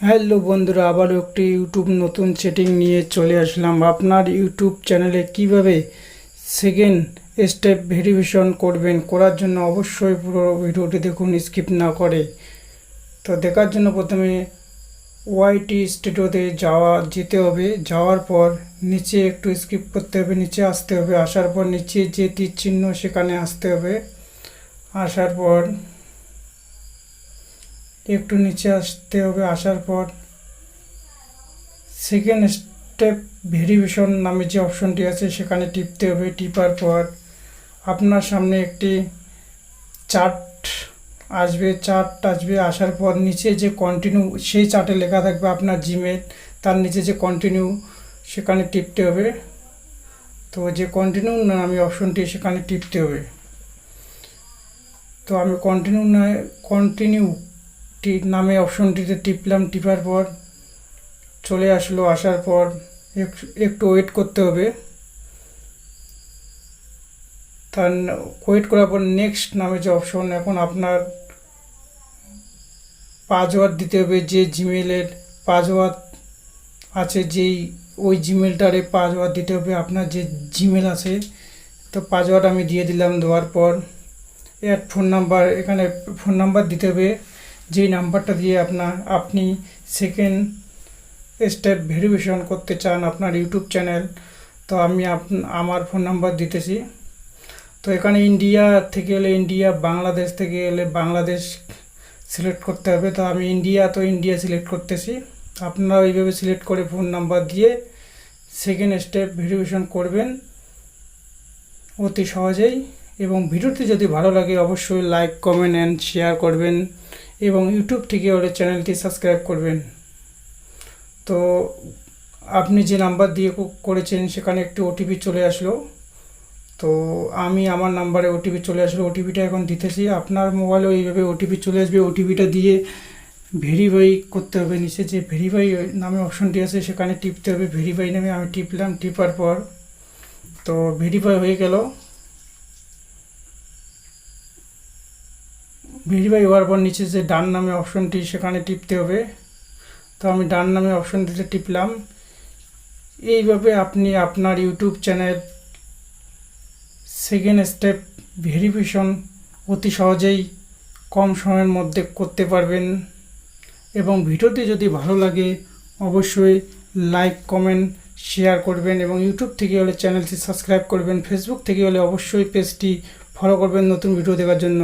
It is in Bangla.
হ্যালো বন্ধুরা, আবারও একটি ইউটিউব নতুন সেটিং নিয়ে চলে আসলাম। আপনার ইউটিউব চ্যানেলে কিভাবে সেকেন্ড স্টেপ ভেরিফিকেশন করবেন, করার জন্য অবশ্যই পুরো ভিডিওটি দেখুন, স্কিপ না করে। তো দেখার জন্য প্রথমে ওয়াইটি স্টুডিওতে যেতে হবে। যাওয়ার পর নিচে একটু স্কিপ করতে হবে, নিচে আসতে হবে। আসার পর নিচে যে তীর চিহ্ন সেখানে আসতে হবে। আসার পর একটু নিচে আসতে হবে। আসার পর সেকেন্ড স্টেপ ভেরিফিকেশন নামে যে অপশনটি আছে সেখানে টিপতে হবে। টিপার পর আপনার সামনে একটি চার্ট আসবে। আসার পর নিচে যে কন্টিনিউ, সেই চার্টে লেখা থাকবে আপনার জিমেল, তার নিচে যে কন্টিনিউ সেখানে টিপতে হবে। তো যে কন্টিনিউ নামে অপশনটি সেখানে টিপতে হবে। তো আমি কন্টিনিউ নামে অপশনটিতে টিপলাম। টিপার পর চলে আসলো। আসার পর একটু ওয়েট করতে হবে। তার ওয়েট করার পর নেক্সট নামে যে অপশন, এখন আপনার পাসওয়ার্ড দিতে হবে। যে জিমেলের পাসওয়ার্ড আছে, ওই জিমেলটারে পাসওয়ার্ড দিতে হবে, আপনার যে জিমেল আছে। তো পাসওয়ার্ড আমি দিয়ে দিলাম। দেওয়ার পর অ্যাড ফোন নাম্বার, এখানে ফোন নাম্বার দিতে হবে, যেই নাম্বারটা দিয়ে আপনি সেকেন্ড স্টেপ ভেরিফিকেশন করতে চান আপনার ইউটিউব চ্যানেল। তো আমি আমার ফোন নাম্বার দিতেছি। তো এখানে ইন্ডিয়া থেকে এলে ইন্ডিয়া, বাংলাদেশ থেকে এলে বাংলাদেশ সিলেক্ট করতে হবে। তো আমি ইন্ডিয়া সিলেক্ট করতেছি। আপনারা ওইভাবে সিলেক্ট করে ফোন নাম্বার দিয়ে সেকেন্ড স্টেপ ভেরিফিকেশন করবেন অতি সহজেই। এবং ভিডিওটি যদি ভালো লাগে অবশ্যই লাইক, কমেন্ট অ্যান্ড শেয়ার করবেন এবং ইউটিউব থেকে ওর চ্যানেলটি সাবস্ক্রাইব করবেন। তো আপনি যে নাম্বার দিয়ে করেছেন সেখানে একটি ওটিপি চলে আসলো। তো আমি আমার নাম্বারে ওটিপি চলে আসলো, ওটিপিটা এখন দিতেছি। আপনার মোবাইলেও এইভাবে ওটিপি চলে আসবে। ওটিপিটা দিয়ে ভেরিফাই করতে হবে। নিচে যে ভেরিফাই নামে অপশনটি আছে সেখানে টিপতে হবে। ভেরিফাই নামে আমি টিপলাম। টিপার পর তো ভেরিফাই হয়ে গেল। ভেরিফাই হওয়ার পর নিচে যে ডান নামে অপশনটি সেখানে টিপতে হবে। তো আমি ডান নামে অপশনটিতে টিপলাম। এইভাবে আপনি আপনার YouTube channel second step verification অতি সহজেই কম সময়ের মধ্যে করতে পারবেন। এবং ভিডিওটি যদি ভালো লাগে অবশ্যই লাইক, কমেন্ট, শেয়ার করবেন এবং ইউটিউব থেকে হলে চ্যানেলটি সাবস্ক্রাইব করবেন। ফেসবুক থেকে হলে অবশ্যই পেজটি ফলো করবেন নতুন ভিডিও দেখার জন্য।